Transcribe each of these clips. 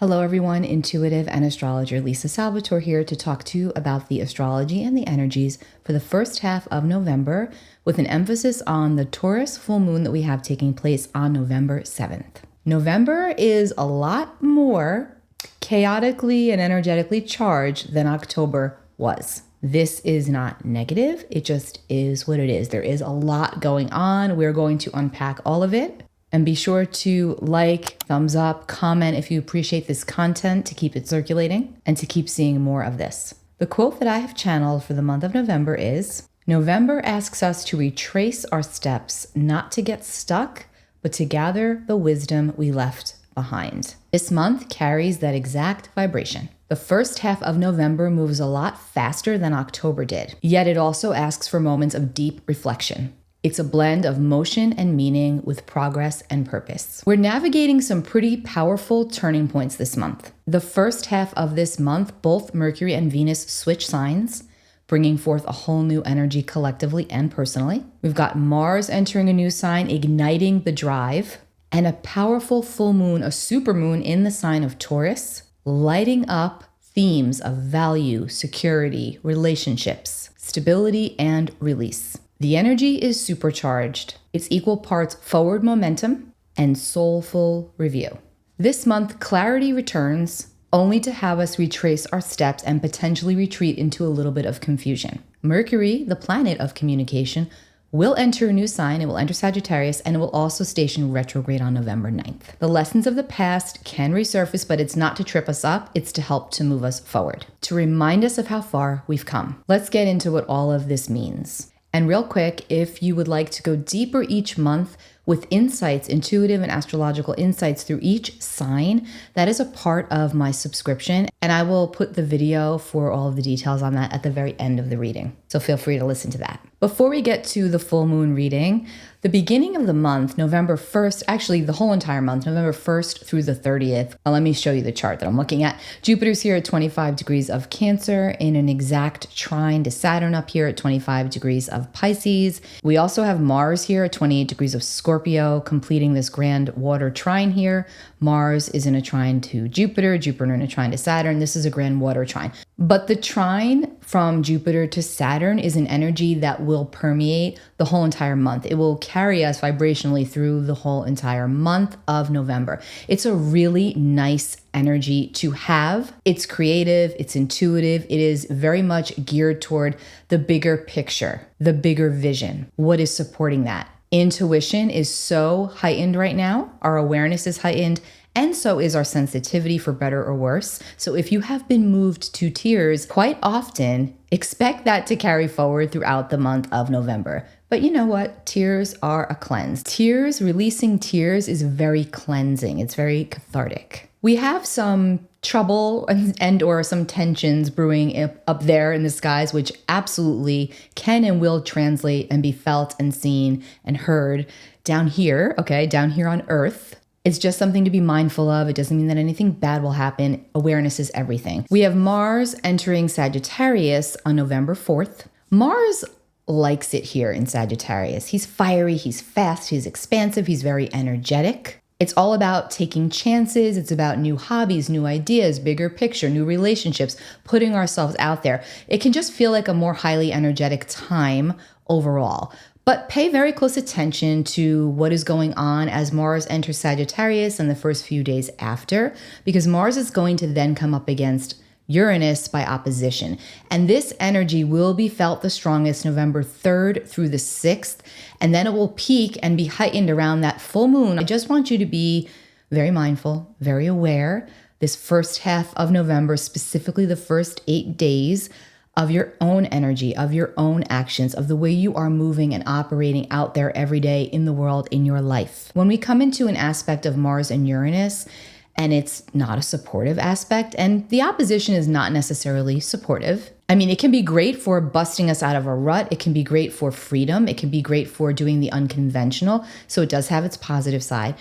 Hello everyone, intuitive and astrologer Lisa Salvatore here to talk to you about the astrology and the energies for the first half of November with an emphasis on the Taurus full moon that we have taking place on November 7th. November is a lot more chaotically and energetically charged than October was. This is not negative, it just is what it is. There is a lot going on. We're going to unpack all of it. And be sure to like, thumbs up, comment if you appreciate this content to keep it circulating and to keep seeing more of this. The quote that I have channeled for the month of November is, November asks us to retrace our steps, not to get stuck, but to gather the wisdom we left behind. This month carries that exact vibration. The first half of November moves a lot faster than October did, yet it also asks for moments of deep reflection. It's a blend of motion and meaning with progress and purpose. We're navigating some pretty powerful turning points this month. The first half of this month, both Mercury and Venus switch signs, bringing forth a whole new energy collectively and personally. We've got Mars entering a new sign, igniting the drive, and a powerful full moon, a supermoon in the sign of Taurus, lighting up themes of value, security, relationships, stability, and release. The energy is supercharged. It's equal parts forward momentum and soulful review. This month, clarity returns only to have us retrace our steps and potentially retreat into a little bit of confusion. Mercury, the planet of communication, will enter a new sign. It will enter Sagittarius, and it will also station retrograde on November 9th. The lessons of the past can resurface, but it's not to trip us up. It's to help to move us forward, to remind us of how far we've come. Let's get into what all of this means. And real quick, if you would like to go deeper each month with insights, intuitive and astrological insights through each sign, that is a part of my subscription. And I will put the video for all of the details on that at the very end of the reading. So feel free to listen to that. Before we get to the full moon reading, the beginning of the month, November 1st, actually the whole entire month, November 1st through the 30th. Let me show you the chart that I'm looking at. Jupiter's here at 25 degrees of Cancer in an exact trine to Saturn up here at 25 degrees of Pisces. We also have Mars here at 28 degrees of Scorpio, completing this grand water trine here. Mars is in a trine to Jupiter, Jupiter in a trine to Saturn. This is a grand water trine. But the trine from Jupiter to Saturn is an energy that will permeate the whole entire month. It will carry us vibrationally through the whole entire month of November. It's a really nice energy to have. It's creative, it's intuitive, it is very much geared toward the bigger picture, the bigger vision. What is supporting that? Intuition is so heightened right now. Our awareness is heightened, and so is our sensitivity, for better or worse. So if you have been moved to tears quite often, expect that to carry forward throughout the month of November. But you know what? Tears are a cleanse. Releasing tears is very cleansing. It's very cathartic. We have some trouble and or some tensions brewing up there in the skies, which absolutely can and will translate and be felt and seen and heard down here, down here on Earth. It's just something to be mindful of. It doesn't mean that anything bad will happen. Awareness is everything. We have Mars entering Sagittarius on November 4th. Mars likes it here in Sagittarius. He's fiery, he's fast, he's expansive, he's very energetic. It's all about taking chances. It's about new hobbies, new ideas, bigger picture, new relationships, putting ourselves out there. It can just feel like a more highly energetic time overall. But pay very close attention to what is going on as Mars enters Sagittarius in the first few days after, because Mars is going to then come up against Uranus by opposition. And this energy will be felt the strongest November 3rd through the 6th, and then it will peak and be heightened around that full moon. I just want you to be very mindful, very aware this first half of November, specifically the first 8 days, of your own energy, of your own actions, of the way you are moving and operating out there every day in the world, in your life. When we come into an aspect of Mars and Uranus, and it's not a supportive aspect, and the opposition is not necessarily supportive. I mean, it can be great for busting us out of a rut. It can be great for freedom. It can be great for doing the unconventional. So it does have its positive side.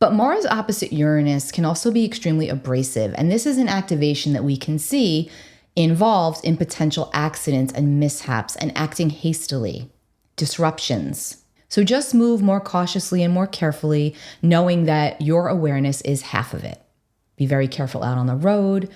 But Mars opposite Uranus can also be extremely abrasive. And this is an activation that we can see involved in potential accidents and mishaps and acting hastily, disruptions. So just move more cautiously and more carefully, knowing that your awareness is half of it. Be very careful out on the road.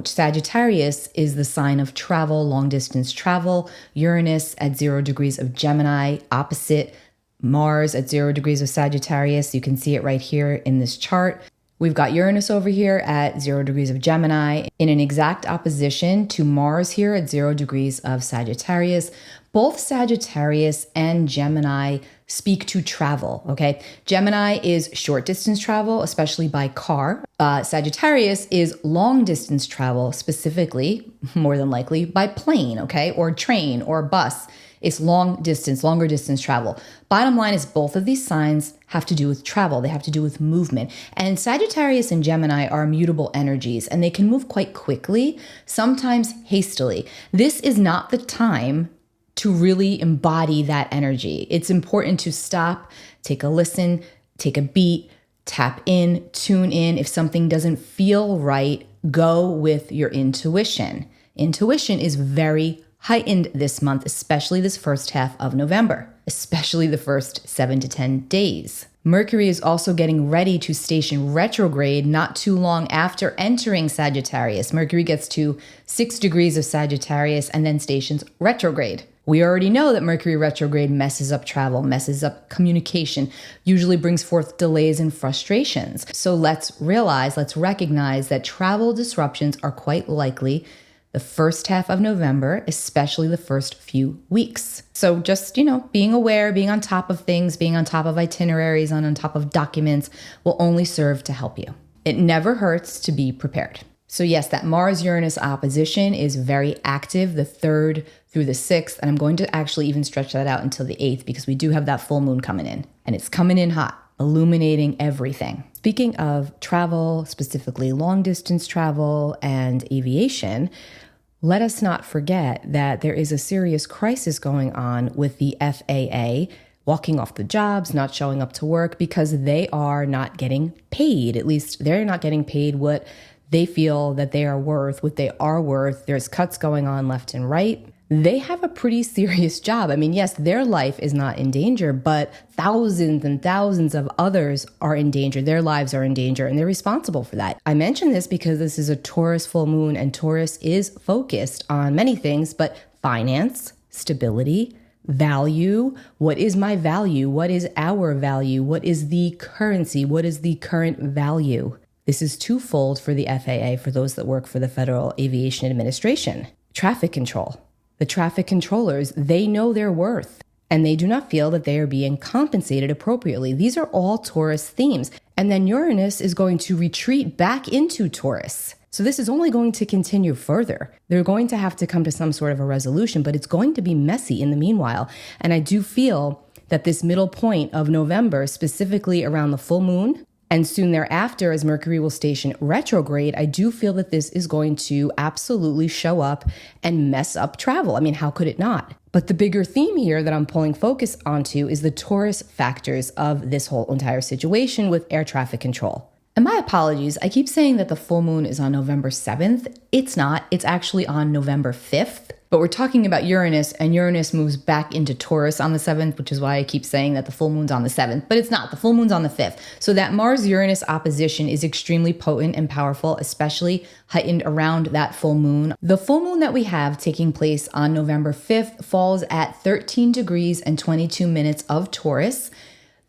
Sagittarius is the sign of travel, long distance travel. Uranus at 0 degrees of Gemini, opposite Mars at 0 degrees of Sagittarius. You can see it right here in this chart. We've got Uranus over here at 0 degrees of Gemini in an exact opposition to Mars here at 0 degrees of Sagittarius. Both Sagittarius and Gemini speak to travel, okay? Gemini is short distance travel, especially by car. Sagittarius is long distance travel, specifically, more than likely, by plane, okay? Or train or bus. It's longer distance travel. Bottom line is both of these signs have to do with travel. They have to do with movement. And Sagittarius and Gemini are mutable energies, and they can move quite quickly, sometimes hastily. This is not the time to really embody that energy. It's important to stop, take a listen, take a beat, tap in, tune in. If something doesn't feel right, go with your intuition. Intuition is very heightened this month, especially this first half of November, especially the first 7 to 10 days. Mercury is also getting ready to station retrograde not too long after entering Sagittarius. Mercury gets to 6 degrees of Sagittarius and then stations retrograde. We already know that Mercury retrograde messes up travel, messes up communication, usually brings forth delays and frustrations. So let's recognize that travel disruptions are quite likely the first half of November, especially the first few weeks. So just, being aware, being on top of things, being on top of itineraries, on top of documents will only serve to help you. It never hurts to be prepared. So yes, that Mars-Uranus opposition is very active the 3rd through the 6th, and I'm going to actually even stretch that out until the 8th because we do have that full moon coming in, and it's coming in hot, illuminating everything. Speaking of travel, specifically long-distance travel and aviation, let us not forget that there is a serious crisis going on with the FAA walking off the jobs, not showing up to work because they are not getting paid. At least they're not getting paid what they feel that they are worth, what they are worth. There's cuts going on left and right. They have a pretty serious job. I mean, yes, their life is not in danger, but thousands and thousands of others are in danger. Their lives are in danger, and they're responsible for that. I mention this because this is a Taurus full moon, and Taurus is focused on many things, but finance, stability, value. What is my value? What is our value? What is the currency? What is the current value? This is twofold for the FAA, for those that work for the Federal Aviation Administration. Traffic control. The traffic controllers, they know their worth, and they do not feel that they are being compensated appropriately. These are all Taurus themes. And then Uranus is going to retreat back into Taurus. So this is only going to continue further. They're going to have to come to some sort of a resolution, but it's going to be messy in the meanwhile. And I do feel that this middle point of November, specifically around the full moon, and soon thereafter, as Mercury will station retrograde, I do feel that this is going to absolutely show up and mess up travel. I mean, how could it not? But the bigger theme here that I'm pulling focus onto is the Taurus factors of this whole entire situation with air traffic control. And my apologies, I keep saying that the full moon is on November 7th. It's not. It's actually on November 5th. But we're talking about Uranus, and Uranus moves back into Taurus on the 7th, which is why I keep saying that the full moon's on the 7th. But it's not. The full moon's on the 5th. So that Mars-Uranus opposition is extremely potent and powerful, especially heightened around that full moon. The full moon that we have taking place on November 5th falls at 13 degrees and 22 minutes of Taurus.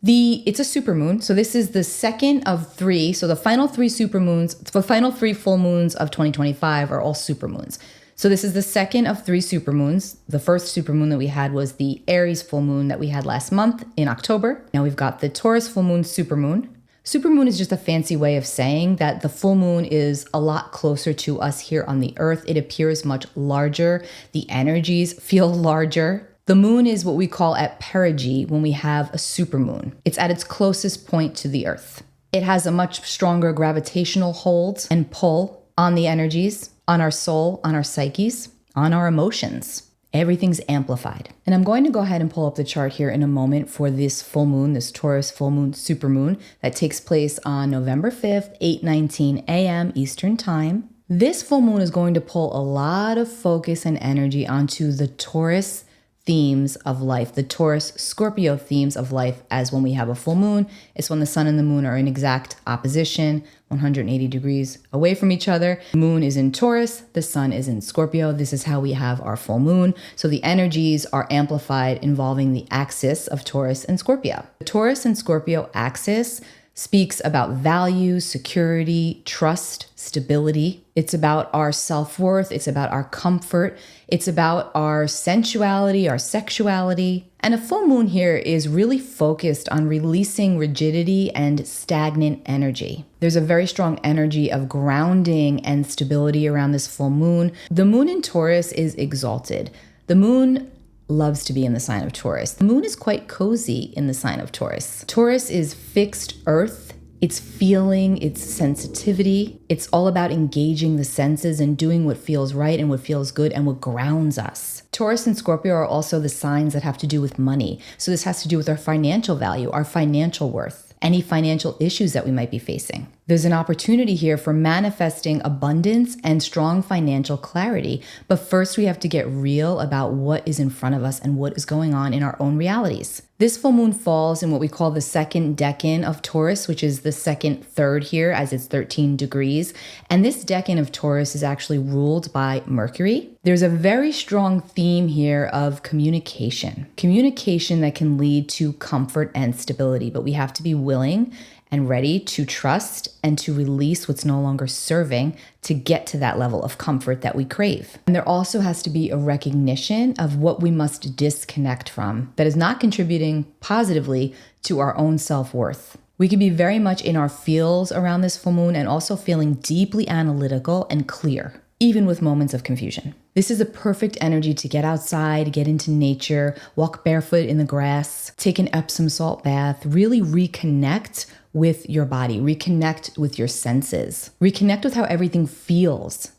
It's a supermoon, so this is the second of 3. So the final 3 supermoons, the final 3 full moons of 2025 are all supermoons. So this is the second of 3 supermoons. The first supermoon that we had was the Aries full moon that we had last month in October. Now we've got the Taurus full moon supermoon. Supermoon is just a fancy way of saying that the full moon is a lot closer to us here on the Earth. It appears much larger. The energies feel larger. The moon is what we call at perigee when we have a supermoon. It's at its closest point to the Earth. It has a much stronger gravitational hold and pull on the energies, on our soul, on our psyches, on our emotions. Everything's amplified. And I'm going to go ahead and pull up the chart here in a moment for this full moon, this Taurus full moon supermoon that takes place on November 5th, 8:19 a.m. Eastern Time. This full moon is going to pull a lot of focus and energy onto the Taurus themes of life, the Taurus Scorpio themes of life, as when we have a full moon. It's when the sun and the moon are in exact opposition, 180 degrees away from each other. The moon is in Taurus, the sun is in Scorpio. This is how we have our full moon. So the energies are amplified involving the axis of Taurus and Scorpio. The Taurus and Scorpio axis speaks about values, security, trust, stability. It's about our self-worth. It's about our comfort. It's about our sensuality, our sexuality. And a full moon here is really focused on releasing rigidity and stagnant energy. There's a very strong energy of grounding and stability around this full moon. The moon in Taurus is exalted. The moon loves to be in the sign of Taurus. The moon is quite cozy in the sign of Taurus. Taurus is fixed earth. It's feeling, it's sensitivity. It's all about engaging the senses and doing what feels right and what feels good and what grounds us. Taurus and Scorpio are also the signs that have to do with money. So this has to do with our financial value, our financial worth, any financial issues that we might be facing. There's an opportunity here for manifesting abundance and strong financial clarity. But first, we have to get real about what is in front of us and what is going on in our own realities. This full moon falls in what we call the second decan of Taurus, which is the second third here, as it's 13 degrees. And this decan of Taurus is actually ruled by Mercury. There's a very strong theme here of communication that can lead to comfort and stability, but we have to be willing and ready to trust and to release what's no longer serving to get to that level of comfort that we crave. And there also has to be a recognition of what we must disconnect from that is not contributing positively to our own self-worth. We can be very much in our feels around this full moon and also feeling deeply analytical and clear, even with moments of confusion. This is a perfect energy to get outside, get into nature, walk barefoot in the grass, take an Epsom salt bath, really reconnect with your body, reconnect with your senses, reconnect with how everything feels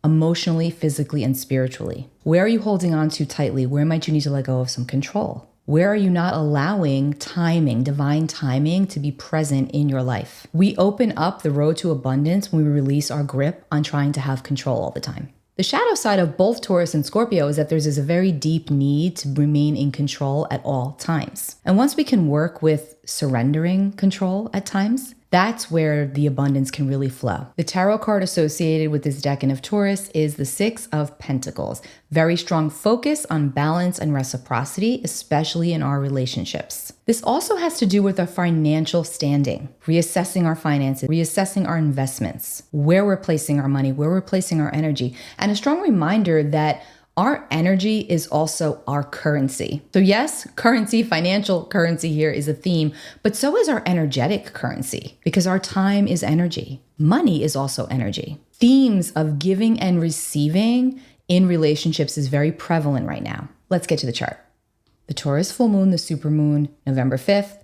emotionally, physically, and spiritually. Where are you holding on to tightly? Where might you need to let go of some control? Where are you not allowing timing, divine timing, to be present in your life? We open up the road to abundance when we release our grip on trying to have control all the time. The shadow side of both Taurus and Scorpio is that there's a very deep need to remain in control at all times. And once we can work with surrendering control at times, that's where the abundance can really flow. The tarot card associated with this decan of Taurus is the Six of Pentacles. Very strong focus on balance and reciprocity, especially in our relationships. This also has to do with our financial standing, reassessing our finances, reassessing our investments, where we're placing our money, where we're placing our energy, and a strong reminder that our energy is also our currency. So yes, currency, financial currency here is a theme, but so is our energetic currency because our time is energy. Money is also energy. Themes of giving and receiving in relationships is very prevalent right now. Let's get to the chart. The Taurus full moon, the supermoon, November 5th,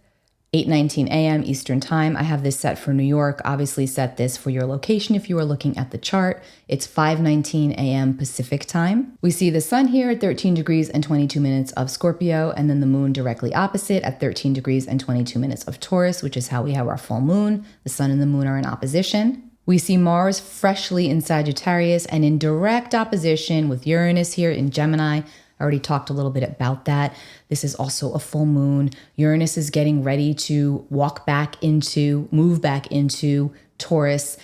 8:19 a.m. Eastern time. I have this set for New York. Obviously set this for your location if you are looking at the chart. It's 5:19 a.m. Pacific time. We see the sun here at 13 degrees and 22 minutes of Scorpio, and then the moon directly opposite at 13 degrees and 22 minutes of Taurus, which is how we have our full moon. The sun and the moon are in opposition. We see Mars freshly in Sagittarius and in direct opposition with Uranus here in Gemini. I already talked a little bit about that. This is also a full moon. Uranus is getting ready to move back into Taurus.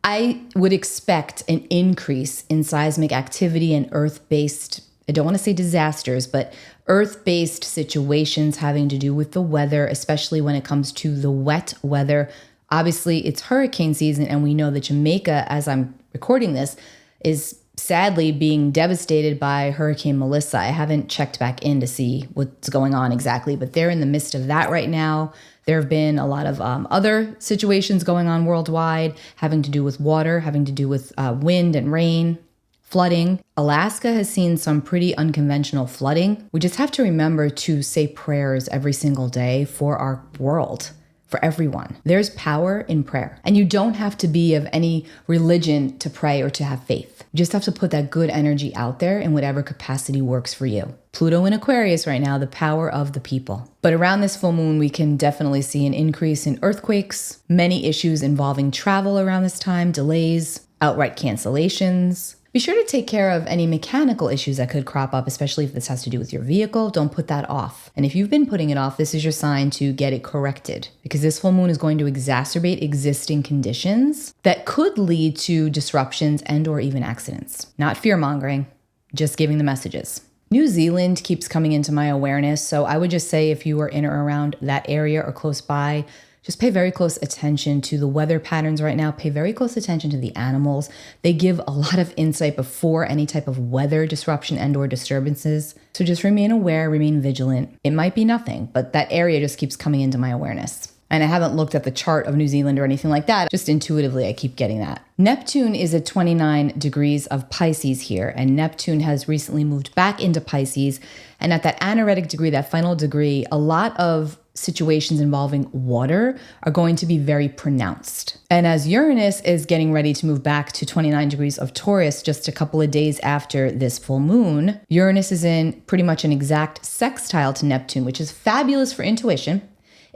I would expect an increase in seismic activity and earth-based, I don't want to say disasters, but earth-based situations having to do with the weather, especially when it comes to the wet weather. Obviously, it's hurricane season, and we know that Jamaica, as I'm recording this, is sadly being devastated by Hurricane Melissa. I haven't checked back in to see what's going on exactly, but they're in the midst of that right now. There have been a lot of other situations going on worldwide, having to do with water, having to do with wind and rain, flooding. Alaska has seen some pretty unconventional flooding. We just have to remember to say prayers every single day for our world, for everyone. There's power in prayer. And you don't have to be of any religion to pray or to have faith. You just have to put that good energy out there in whatever capacity works for you. Pluto in Aquarius right now, the power of the people. But around this full moon, we can definitely see an increase in earthquakes, many issues involving travel around this time, delays, outright cancellations. Be sure to take care of any mechanical issues that could crop up, especially if this has to do with your vehicle. Don't put that off. And if you've been putting it off, this is your sign to get it corrected, because this full moon is going to exacerbate existing conditions that could lead to disruptions and or even accidents. Not fear-mongering, just giving the messages. New Zealand keeps coming into my awareness, so I would just say if you are in or around that area or close by, just pay very close attention to the weather patterns right now. Pay very close attention to the animals. They give a lot of insight before any type of weather disruption and or disturbances. So just remain aware, remain vigilant. It might be nothing, but that area just keeps coming into my awareness. And I haven't looked at the chart of New Zealand or anything like that. Just intuitively, I keep getting that. Neptune is at 29 degrees of Pisces here, and Neptune has recently moved back into Pisces. And at that anaretic degree, that final degree, a lot of situations involving water are going to be very pronounced. And as Uranus is getting ready to move back to 29 degrees of Taurus just a couple of days after this full moon, Uranus is in pretty much an exact sextile to Neptune, which is fabulous for intuition.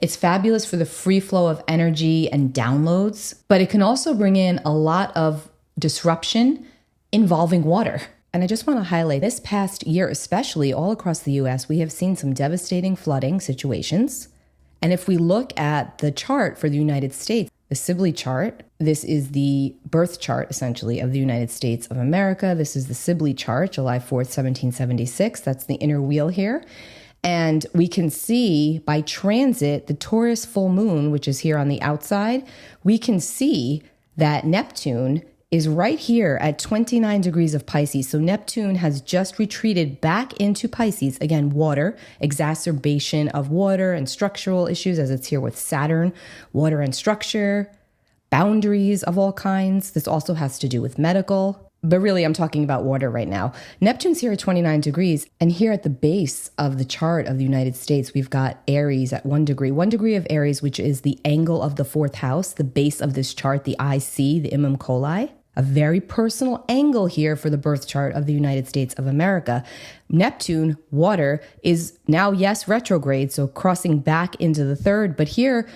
It's fabulous for the free flow of energy and downloads, but it can also bring in a lot of disruption involving water. And I just want to highlight this past year, especially all across the US, we have seen some devastating flooding situations. And if we look at the chart for the United States, the Sibley chart, this is the birth chart, essentially, of the United States of America. This is the Sibley chart, July 4th, 1776. That's the inner wheel here. And we can see by transit, the Taurus full moon, which is here on the outside, we can see that Neptune is right here at 29 degrees of Pisces. So Neptune has just retreated back into Pisces. Again, water, exacerbation of water and structural issues as it's here with Saturn, water and structure, boundaries of all kinds. This also has to do with medical. But really, I'm talking about water right now. Neptune's here at 29 degrees. And here at the base of the chart of the United States, we've got Aries at 1 degree. 1 degree of Aries, which is the angle of the fourth house, the base of this chart, the IC, the Imam Coli. A very personal angle here for the birth chart of the United States of America. Neptune, water, is now, yes, retrograde, so crossing back into the third. But here,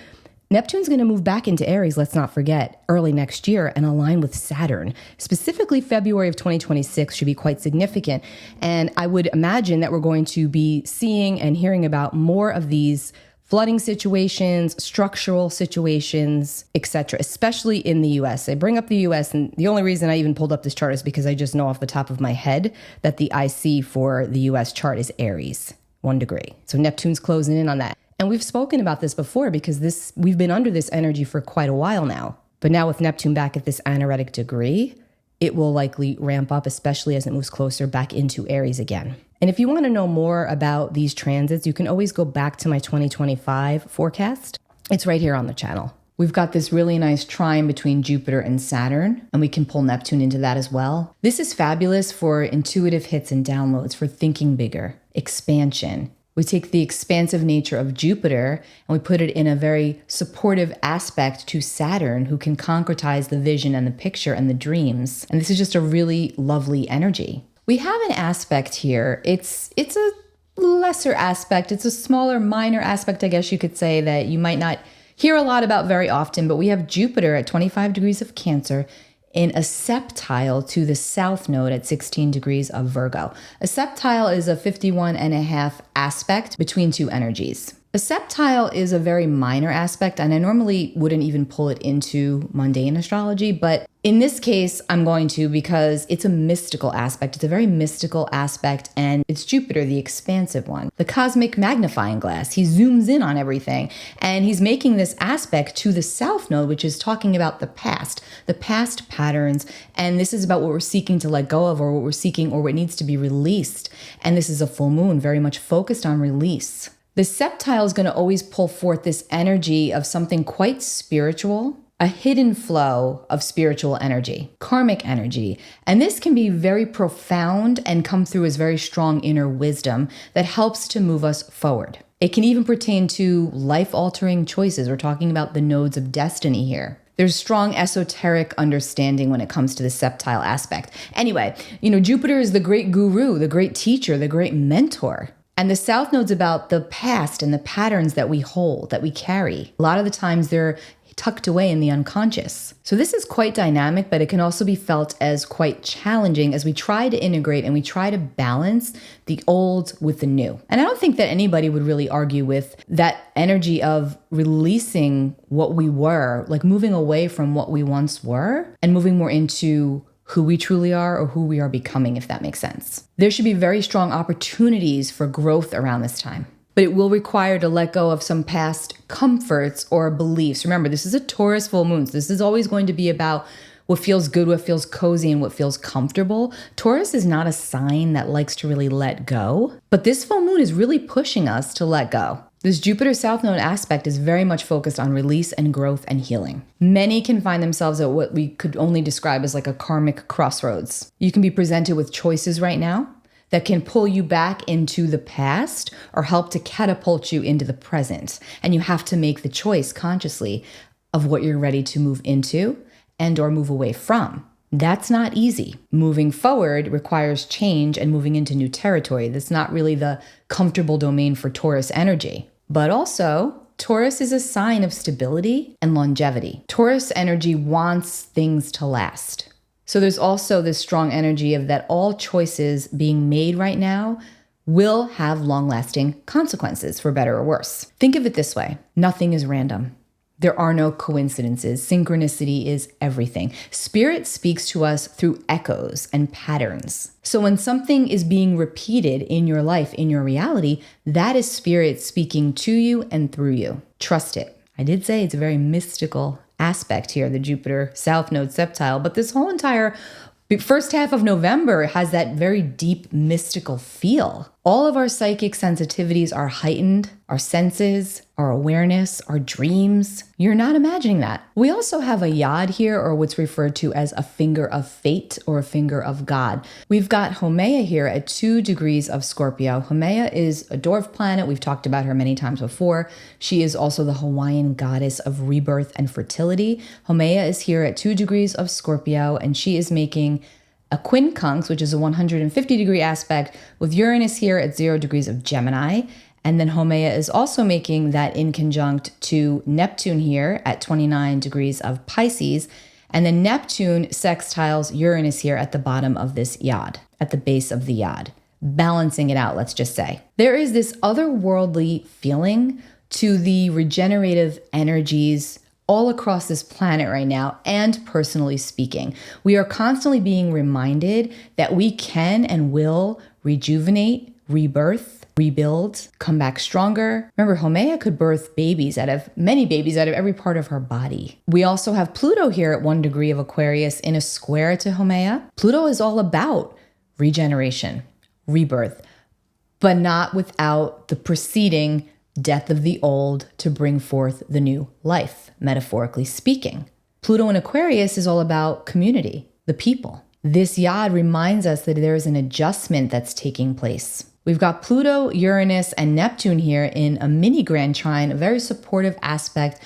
Neptune's going to move back into Aries, let's not forget, early next year and align with Saturn. Specifically, February of 2026 should be quite significant. And I would imagine that we're going to be seeing and hearing about more of these flooding situations, structural situations, etc., especially in the US. I bring up the US, and the only reason I even pulled up this chart is because I just know off the top of my head that the IC for the US chart is Aries, 1 degree. So Neptune's closing in on that. And we've spoken about this before because we've been under this energy for quite a while now. But now with Neptune back at this anaretic degree, it will likely ramp up, especially as it moves closer back into Aries again. And if you want to know more about these transits, you can always go back to my 2025 forecast. It's right here on the channel. We've got this really nice trine between Jupiter and Saturn, and we can pull Neptune into that as well. This is fabulous for intuitive hits and downloads, for thinking bigger, expansion. We take the expansive nature of Jupiter and we put it in a very supportive aspect to Saturn, who can concretize the vision and the picture and the dreams. And this is just a really lovely energy. We have an aspect here. It's a lesser aspect. It's a smaller, minor aspect, I guess you could say, that you might not hear a lot about very often, but we have Jupiter at 25 degrees of Cancer in a septile to the south node at 16 degrees of Virgo. A septile is a 51.5 aspect between two energies. A septile is a very minor aspect, and I normally wouldn't even pull it into mundane astrology, but in this case, I'm going to because it's a mystical aspect. It's a very mystical aspect, and it's Jupiter, the expansive one, the cosmic magnifying glass. He zooms in on everything, and he's making this aspect to the south node, which is talking about the past patterns, and this is about what we're seeking to let go of, or what we're seeking, or what needs to be released. And this is a full moon, very much focused on release. The septile is going to always pull forth this energy of something quite spiritual, a hidden flow of spiritual energy, karmic energy. And this can be very profound and come through as very strong inner wisdom that helps to move us forward. It can even pertain to life-altering choices. We're talking about the nodes of destiny here. There's strong esoteric understanding when it comes to the septile aspect. Anyway, Jupiter is the great guru, the great teacher, the great mentor. And the south node's about the past and the patterns that we hold, that we carry. A lot of the times they're tucked away in the unconscious. So this is quite dynamic, but it can also be felt as quite challenging as we try to integrate and we try to balance the old with the new. And I don't think that anybody would really argue with that energy of releasing what we were, like moving away from what we once were and moving more into who we truly are or who we are becoming, if that makes sense. There should be very strong opportunities for growth around this time. But it will require to let go of some past comforts or beliefs. Remember, this is a Taurus full moon. So this is always going to be about what feels good, what feels cozy, and what feels comfortable. Taurus is not a sign that likes to really let go, but this full moon is really pushing us to let go. This Jupiter South Node aspect is very much focused on release and growth and healing. Many can find themselves at what we could only describe as like a karmic crossroads. You can be presented with choices right now that can pull you back into the past or help to catapult you into the present. And you have to make the choice consciously of what you're ready to move into and or move away from. That's not easy. Moving forward requires change and moving into new territory. That's not really the comfortable domain for Taurus energy. But also, Taurus is a sign of stability and longevity. Taurus energy wants things to last. So there's also this strong energy of that all choices being made right now will have long-lasting consequences, for better or worse. Think of it this way. Nothing is random. There are no coincidences. Synchronicity is everything. Spirit speaks to us through echoes and patterns. So when something is being repeated in your life, in your reality, that is Spirit speaking to you and through you. Trust it. I did say it's a very mystical aspect here, the Jupiter South Node septile, but this whole entire first half of November has that very deep mystical feel. All of our psychic sensitivities are heightened, our senses, our awareness, our dreams. You're not imagining that. We also have a yod here, or what's referred to as a finger of fate or a finger of God. We've got Haumea here at 2 degrees of Scorpio. Haumea is a dwarf planet. We've talked about her many times before. She is also the Hawaiian goddess of rebirth and fertility. Haumea is here at 2 degrees of Scorpio, and she is making a quincunx, which is a 150-degree aspect, with Uranus here at 0 degrees of Gemini. And then Haumea is also making that in conjunct to Neptune here at 29 degrees of Pisces. And then Neptune sextiles Uranus here at the bottom of this yod, at the base of the yod, balancing it out, let's just say. There is this otherworldly feeling to the regenerative energies all across this planet right now, and personally speaking. We are constantly being reminded that we can and will rejuvenate, rebirth, rebuild, come back stronger. Remember, Haumea could birth many babies out of every part of her body. We also have Pluto here at 1 degree of Aquarius in a square to Haumea. Pluto is all about regeneration, rebirth, but not without the preceding death of the old to bring forth the new life, metaphorically speaking. Pluto in Aquarius is all about community, the people. This yod reminds us that there is an adjustment that's taking place. We've got Pluto, Uranus, and Neptune here in a mini grand trine, a very supportive aspect.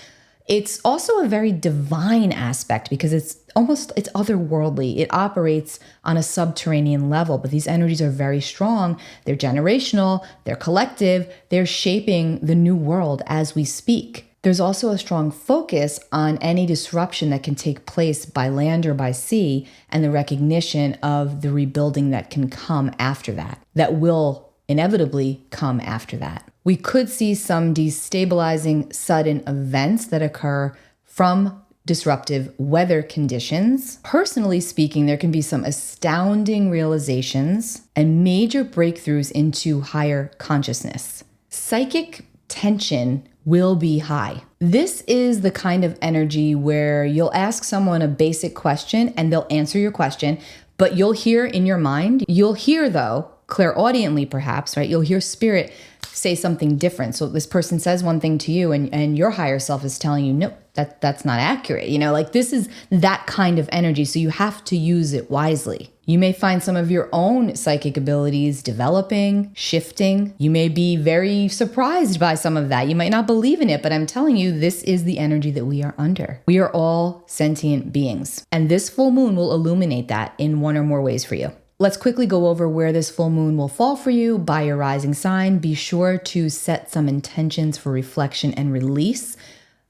It's also a very divine aspect because it's otherworldly. It operates on a subterranean level, but these energies are very strong. They're generational, they're collective, they're shaping the new world as we speak. There's also a strong focus on any disruption that can take place by land or by sea and the recognition of the rebuilding that can come after that will inevitably come after that. We could see some destabilizing sudden events that occur from disruptive weather conditions. Personally speaking, there can be some astounding realizations and major breakthroughs into higher consciousness. Psychic tension will be high. This is the kind of energy where you'll ask someone a basic question and they'll answer your question, but you'll hear in your mind, though, clairaudiently perhaps, right? You'll hear spirit say something different. So this person says one thing to you and your higher self is telling you, no, that's not accurate. This is that kind of energy. So you have to use it wisely. You may find some of your own psychic abilities developing, shifting. You may be very surprised by some of that. You might not believe in it, but I'm telling you, this is the energy that we are under. We are all sentient beings. And this full moon will illuminate that in one or more ways for you. Let's quickly go over where this full moon will fall for you by your rising sign. Be sure to set some intentions for reflection and release.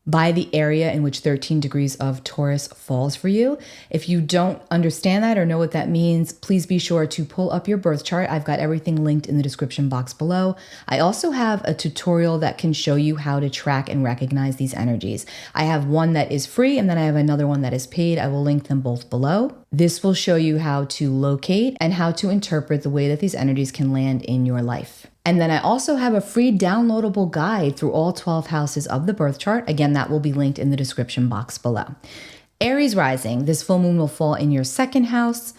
by the area in which 13 degrees of Taurus falls for you. If you don't understand that or know what that means, please be sure to pull up your birth chart. I've got everything linked in the description box below. I also have a tutorial that can show you how to track and recognize these energies. I have one that is free and then I have another one that is paid. I will link them both below. This will show you how to locate and how to interpret the way that these energies can land in your life. And then I also have a free downloadable guide through all 12 houses of the birth chart. Again, that will be linked in the description box below. Aries rising, this full moon will fall in your second house.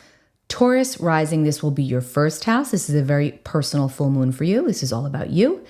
Taurus rising, this will be your first house. This is a very personal full moon for you. This is all about you.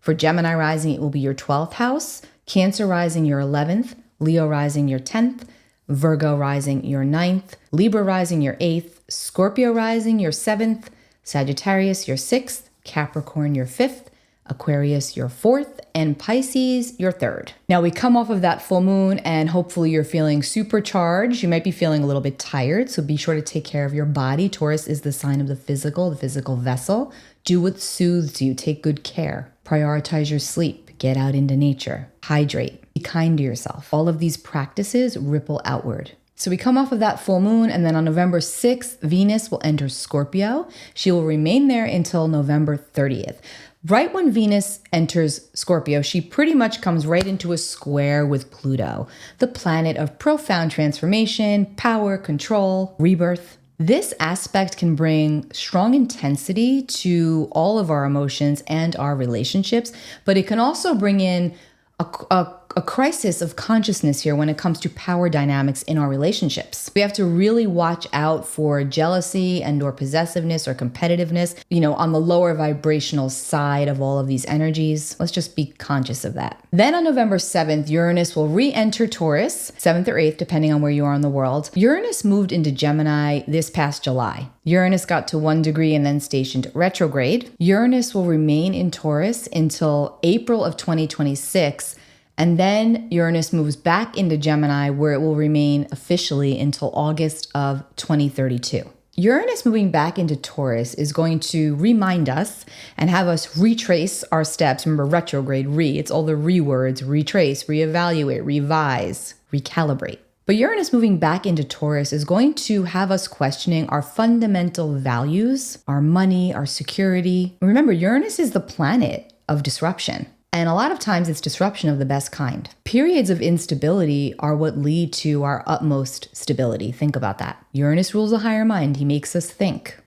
For Gemini rising, it will be your 12th house. Cancer rising, your 11th. Leo rising, your 10th. Virgo rising, your 9th. Libra rising, your 8th. Scorpio rising, your 7th. Sagittarius, your 6th. Capricorn, your 5th, Aquarius, your 4th, and Pisces, your 3rd. Now we come off of that full moon and hopefully you're feeling supercharged. You might be feeling a little bit tired, so be sure to take care of your body. Taurus is the sign of the physical vessel. Do what soothes you. Take good care. Prioritize your sleep. Get out into nature. Hydrate. Be kind to yourself. All of these practices ripple outward. So we come off of that full moon, and then on November 6th, Venus will enter Scorpio. She will remain there until November 30th. Right when Venus enters Scorpio, she pretty much comes right into a square with Pluto, the planet of profound transformation, power, control, rebirth. This aspect can bring strong intensity to all of our emotions and our relationships, but it can also bring in a crisis of consciousness here when it comes to power dynamics in our relationships. We have to really watch out for jealousy and or possessiveness or competitiveness, on the lower vibrational side of all of these energies. Let's just be conscious of that. Then on November 7th, Uranus will re-enter Taurus, 7th or 8th, depending on where you are in the world. Uranus moved into Gemini this past July. Uranus got to 1 degree and then stationed retrograde. Uranus will remain in Taurus until April of 2026. And then Uranus moves back into Gemini, where it will remain officially until August of 2032. Uranus moving back into Taurus is going to remind us and have us retrace our steps. Remember, retrograde, it's all the words: retrace, reevaluate, revise, recalibrate. But Uranus moving back into Taurus is going to have us questioning our fundamental values, our money, our security. Remember, Uranus is the planet of disruption. And a lot of times it's disruption of the best kind. Periods of instability are what lead to our utmost stability. Think about that. Uranus rules the higher mind. He makes us think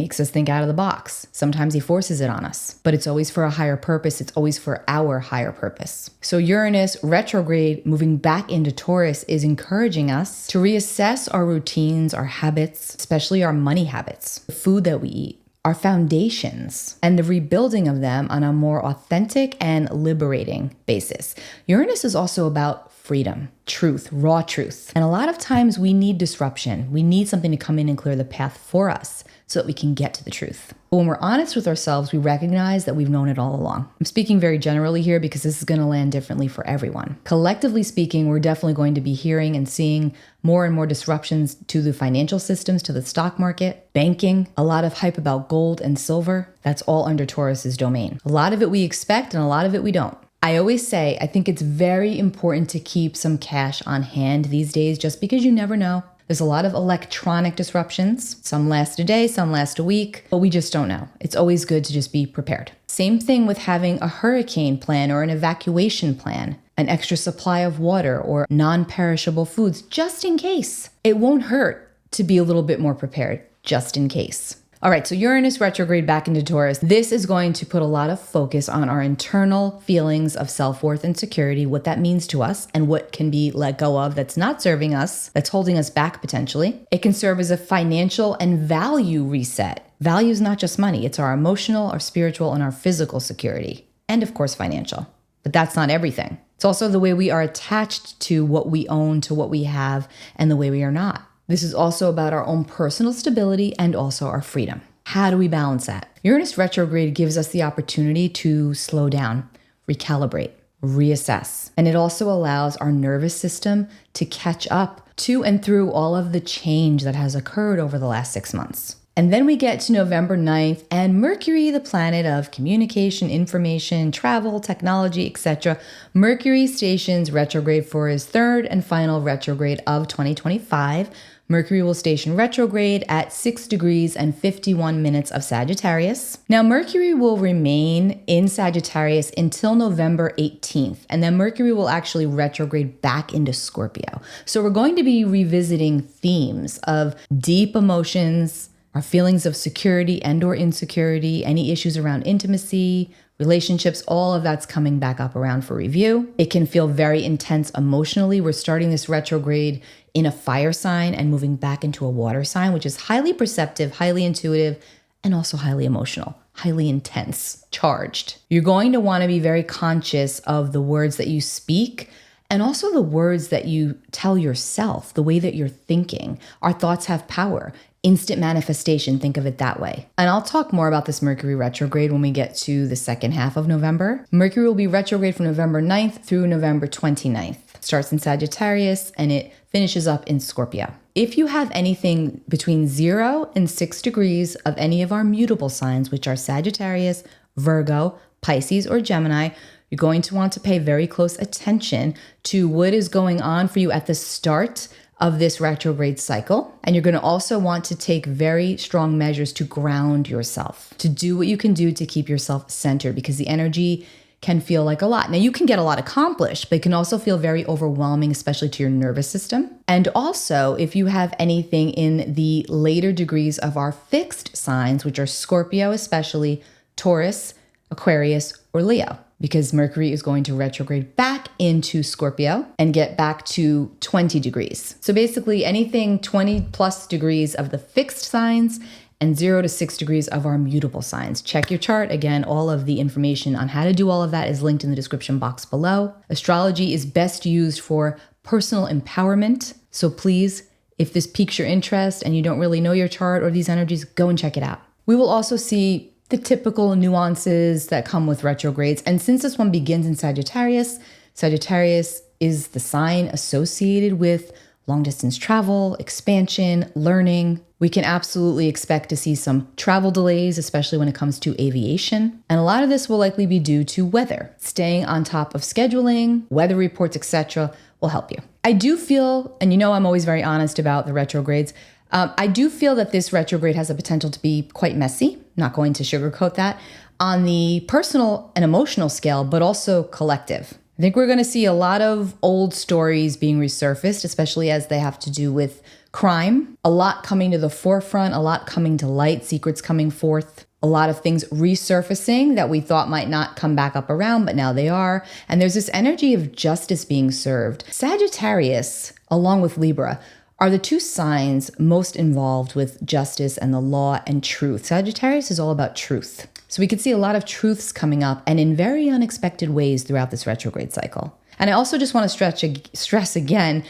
out of the box. Sometimes he forces it on us, but it's always for a higher purpose. It's always for our higher purpose. So Uranus retrograde moving back into Taurus is encouraging us to reassess our routines, our habits, especially our money habits, the food that we eat, our foundations, and the rebuilding of them on a more authentic and liberating basis. Uranus is also about freedom, truth, raw truth. And a lot of times we need disruption. We need something to come in and clear the path for us so that we can get to the truth. But when we're honest with ourselves, we recognize that we've known it all along. I'm speaking very generally here because this is going to land differently for everyone. Collectively speaking, we're definitely going to be hearing and seeing more and more disruptions to the financial systems, to the stock market, banking, a lot of hype about gold and silver. That's all under Taurus's domain. A lot of it we expect and a lot of it we don't. I always say, I think it's very important to keep some cash on hand these days just because you never know. There's a lot of electronic disruptions. Some last a day, some last a week, but we just don't know. It's always good to just be prepared. Same thing with having a hurricane plan or an evacuation plan, an extra supply of water or non-perishable foods, just in case. It won't hurt to be a little bit more prepared, just in case. All right, so Uranus retrograde back into Taurus. This is going to put a lot of focus on our internal feelings of self-worth and security, what that means to us, and what can be let go of that's not serving us, that's holding us back potentially. It can serve as a financial and value reset. Value is not just money. It's our emotional, our spiritual, and our physical security. And of course, financial. But that's not everything. It's also the way we are attached to what we own, to what we have, and the way we are not. This is also about our own personal stability and also our freedom. How do we balance that? Uranus retrograde gives us the opportunity to slow down, recalibrate, reassess. And it also allows our nervous system to catch up to and through all of the change that has occurred over the last 6 months. And then we get to November 9th, and Mercury, the planet of communication, information, travel, technology, etc. Mercury stations retrograde for his third and final retrograde of 2025. Mercury will station retrograde at 6 degrees and 51 minutes of Sagittarius. Now, Mercury will remain in Sagittarius until November 18th, and then Mercury will actually retrograde back into Scorpio. So we're going to be revisiting themes of deep emotions, our feelings of security and or insecurity, any issues around intimacy, relationships, all of that's coming back up around for review. It can feel very intense emotionally. We're starting this retrograde in a fire sign and moving back into a water sign, which is highly perceptive, highly intuitive, and also highly emotional, highly intense, charged. You're going to want to be very conscious of the words that you speak and also the words that you tell yourself, the way that you're thinking. Our thoughts have power. Instant manifestation, think of it that way. And I'll talk more about this Mercury retrograde when we get to the second half of November. Mercury will be retrograde from November 9th through November 29th. It starts in Sagittarius and it finishes up in Scorpio. If you have anything between 0 and 6 degrees of any of our mutable signs, which are Sagittarius, Virgo, Pisces, or Gemini, you're going to want to pay very close attention to what is going on for you at the start of this retrograde cycle. And you're going to also want to take very strong measures to ground yourself, to do what you can do to keep yourself centered, because the energy can feel like a lot. Now, you can get a lot accomplished, but it can also feel very overwhelming, especially to your nervous system. And also, if you have anything in the later degrees of our fixed signs, which are Scorpio especially, Taurus, Aquarius, or Leo, because Mercury is going to retrograde back into Scorpio and get back to 20 degrees. So basically anything 20 plus degrees of the fixed signs and 0 to 6 degrees of our mutable signs. Check your chart. Again, all of the information on how to do all of that is linked in the description box below. Astrology is best used for personal empowerment. So please, if this piques your interest and you don't really know your chart or these energies, go and check it out. We will also see the typical nuances that come with retrogrades. And since this one begins in Sagittarius, Sagittarius is the sign associated with long distance travel, expansion, learning. We can absolutely expect to see some travel delays, especially when it comes to aviation. And a lot of this will likely be due to weather. Staying on top of scheduling, weather reports, etc. will help you. I do feel, and you know I'm always very honest about the retrogrades, I do feel that this retrograde has the potential to be quite messy. Not going to sugarcoat that on the personal and emotional scale, but also collective. I think we're going to see a lot of old stories being resurfaced, especially as they have to do with crime. A lot coming to the forefront, a lot coming to light, secrets coming forth. A lot of things resurfacing that we thought might not come back up around, but now they are. And there's this energy of justice being served. Sagittarius, along with Libra, are the two signs most involved with justice and the law and truth. Sagittarius is all about truth. So we could see a lot of truths coming up and in very unexpected ways throughout this retrograde cycle. And I also just want to stress again,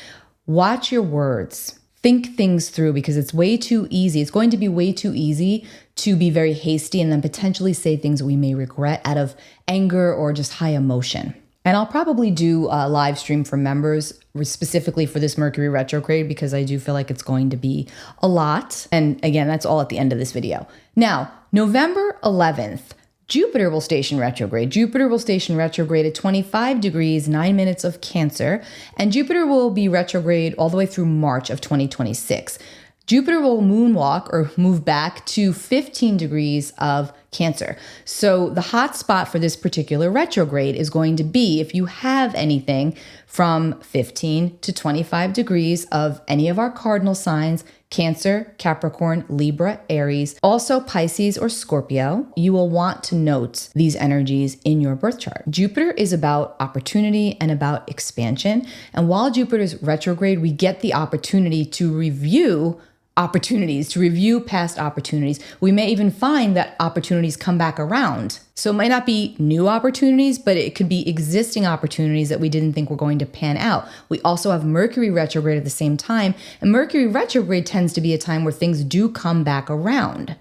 watch your words. Think things through, because it's way too easy. It's going to be way too easy to be very hasty and then potentially say things we may regret out of anger or just high emotion. And I'll probably do a live stream for members specifically for this Mercury retrograde, because I do feel like it's going to be a lot. And again, that's all at the end of this video. Now, November 11th, Jupiter will station retrograde. Jupiter will station retrograde at 25 degrees, 9 minutes of Cancer. And Jupiter will be retrograde all the way through March of 2026. Jupiter will moonwalk or move back to 15 degrees of Cancer. So the hot spot for this particular retrograde is going to be if you have anything from 15 to 25 degrees of any of our cardinal signs, Cancer, Capricorn, Libra, Aries, also Pisces or Scorpio. You will want to note these energies in your birth chart. Jupiter is about opportunity and about expansion. And while Jupiter's retrograde, we get the opportunity to review past opportunities. We may even find that opportunities come back around. So it might not be new opportunities, but it could be existing opportunities that we didn't think were going to pan out. We also have Mercury retrograde at the same time. And Mercury retrograde tends to be a time where things do come back around,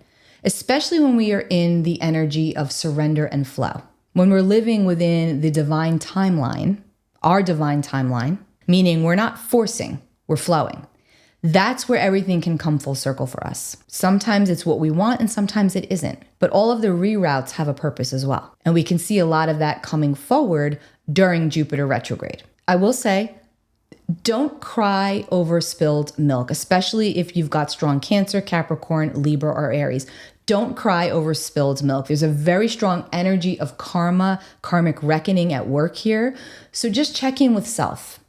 especially when we are in the energy of surrender and flow. When we're living within the divine timeline, our divine timeline, meaning we're not forcing, we're flowing. That's where everything can come full circle for us. Sometimes it's what we want and sometimes it isn't. But all of the reroutes have a purpose as well. And we can see a lot of that coming forward during Jupiter retrograde. I will say, don't cry over spilled milk, especially if you've got strong Cancer, Capricorn, Libra, or Aries. Don't cry over spilled milk. There's a very strong energy of karma, karmic reckoning at work here. So just check in with self.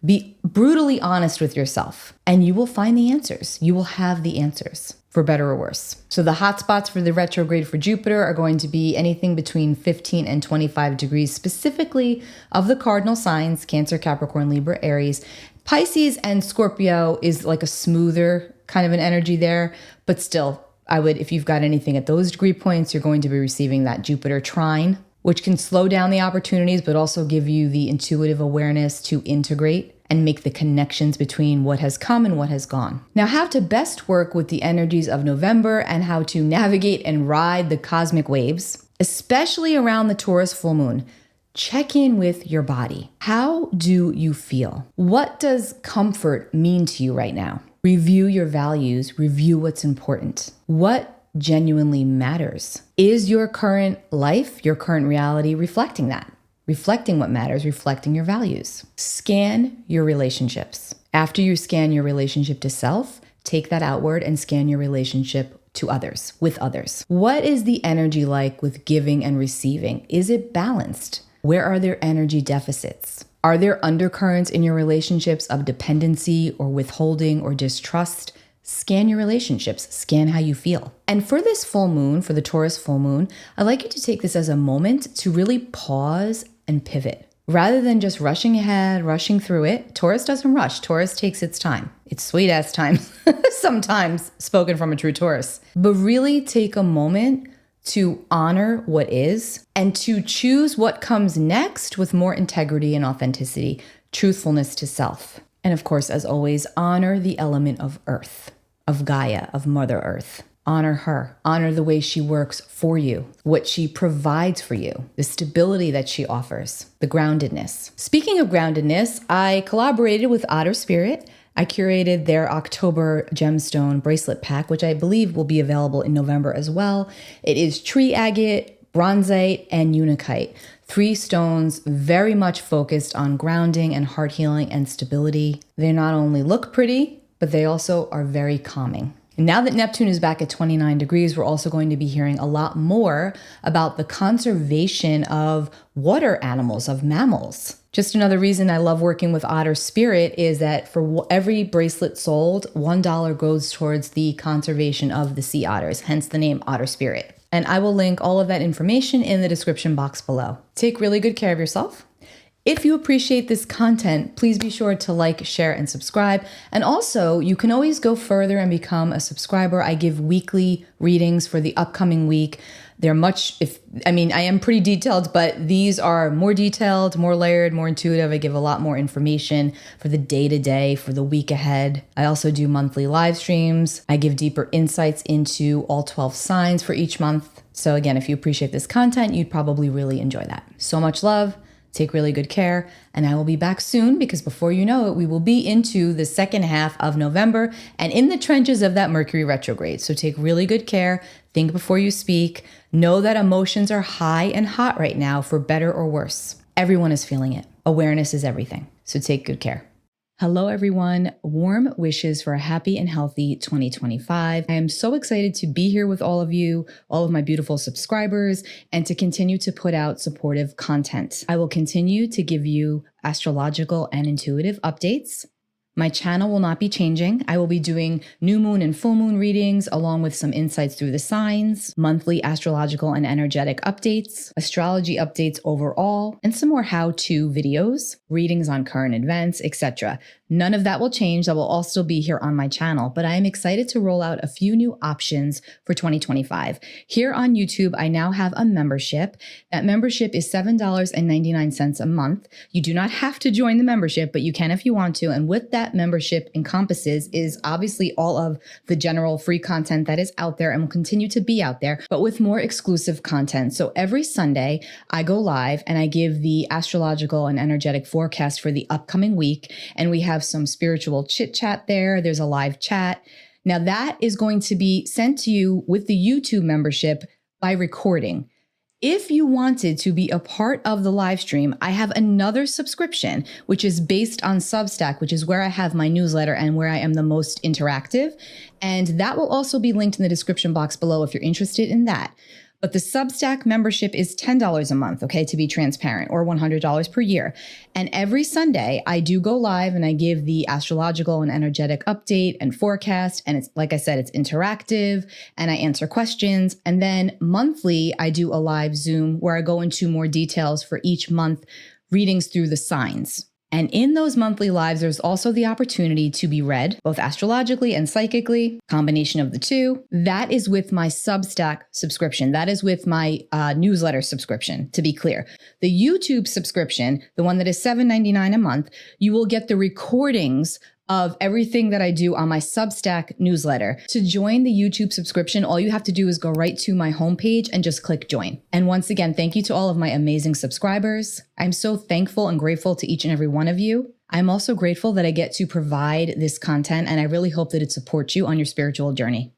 Be brutally honest with yourself, and you will find the answers. You will have the answers, for better or worse. So the hotspots for the retrograde for Jupiter are going to be anything between 15 and 25 degrees, specifically of the cardinal signs, Cancer, Capricorn, Libra, Aries. Pisces and Scorpio is like a smoother kind of an energy there, but still, I would, if you've got anything at those degree points, you're going to be receiving that Jupiter trine, which can slow down the opportunities, but also give you the intuitive awareness to integrate and make the connections between what has come and what has gone. Now, how to best work with the energies of November and how to navigate and ride the cosmic waves, especially around the Taurus full moon. Check in with your body. How do you feel? What does comfort mean to you right now? Review your values, review what's important. What genuinely matters? Is your current life, your current reality reflecting that? Reflecting what matters, reflecting your values. Scan your relationships. After you scan your relationship to self, take that outward and scan your relationship to others, with others. What is the energy like with giving and receiving? Is it balanced? Where are there energy deficits? Are there undercurrents in your relationships of dependency or withholding or distrust? Scan your relationships, scan how you feel. And for this full moon, for the Taurus full moon, I'd like you to take this as a moment to really pause and pivot. Rather than just rushing ahead, rushing through it, Taurus doesn't rush. Taurus takes its time. It's sweet ass time, sometimes spoken from a true Taurus. But really take a moment to honor what is and to choose what comes next with more integrity and authenticity, truthfulness to self. And of course, as always, honor the element of Earth, of Gaia, of Mother Earth. Honor her. Honor the way she works for you, what she provides for you, the stability that she offers, the groundedness. Speaking of groundedness, I collaborated with Otter Spirit. I curated their October gemstone bracelet pack, which I believe will be available in November as well. It is tree agate, bronzite, and unakite. 3 stones very much focused on grounding and heart healing and stability. They not only look pretty, but they also are very calming. And now that Neptune is back at 29 degrees, we're also going to be hearing a lot more about the conservation of water animals, of mammals. Just another reason I love working with Otter Spirit is that for every bracelet sold, $1 goes towards the conservation of the sea otters, hence the name Otter Spirit. And I will link all of that information in the description box below. Take really good care of yourself. If you appreciate this content, please be sure to like, share, and subscribe. And also, you can always go further and become a subscriber. I give weekly readings for the upcoming week. They're I am pretty detailed, but these are more detailed, more layered, more intuitive. I give a lot more information for the day-to-day, for the week ahead. I also do monthly live streams. I give deeper insights into all 12 signs for each month. So again, if you appreciate this content, you'd probably really enjoy that. So much love. Take really good care, and I will be back soon because before you know it, we will be into the second half of November and in the trenches of that Mercury retrograde. So take really good care. Think before you speak. Know that emotions are high and hot right now for better or worse. Everyone is feeling it. Awareness is everything. So take good care. Hello, everyone. Warm wishes for a happy and healthy 2025. I am so excited to be here with all of you, all of my beautiful subscribers, and to continue to put out supportive content. I will continue to give you astrological and intuitive updates. My channel will not be changing. I will be doing new moon and full moon readings along with some insights through the signs, monthly astrological and energetic updates, astrology updates overall, and some more how-to videos, readings on current events, etc. None of that will change. That will all still be here on my channel, but I am excited to roll out a few new options for 2025. Here on YouTube, I now have a membership. That membership is $7.99 a month. You do not have to join the membership, but you can if you want to. And what that membership encompasses is obviously all of the general free content that is out there and will continue to be out there, but with more exclusive content. So every Sunday, I go live and I give the astrological and energetic forecast for the upcoming week. And we have have some spiritual chit chat there. There's a live chat. Now that is going to be sent to you with the YouTube membership by recording. If you wanted to be a part of the live stream, I have another subscription, which is based on Substack, which is where I have my newsletter and where I am the most interactive. And that will also be linked in the description box below if you're interested in that. But the Substack membership is $10 a month, okay, to be transparent, or $100 per year. And every Sunday, I do go live and I give the astrological and energetic update and forecast. And it's, like I said, it's interactive and I answer questions. And then monthly, I do a live Zoom where I go into more details for each month, readings through the signs. And in those monthly lives, there's also the opportunity to be read, both astrologically and psychically, combination of the two. That is with my Substack subscription. That is with my newsletter subscription, to be clear. The YouTube subscription, the one that is $7.99 a month, you will get the recordings of everything that I do on my Substack newsletter. To join the YouTube subscription, all you have to do is go right to my homepage and just click join. And once again, thank you to all of my amazing subscribers. I'm so thankful and grateful to each and every one of you. I'm also grateful that I get to provide this content, and I really hope that it supports you on your spiritual journey.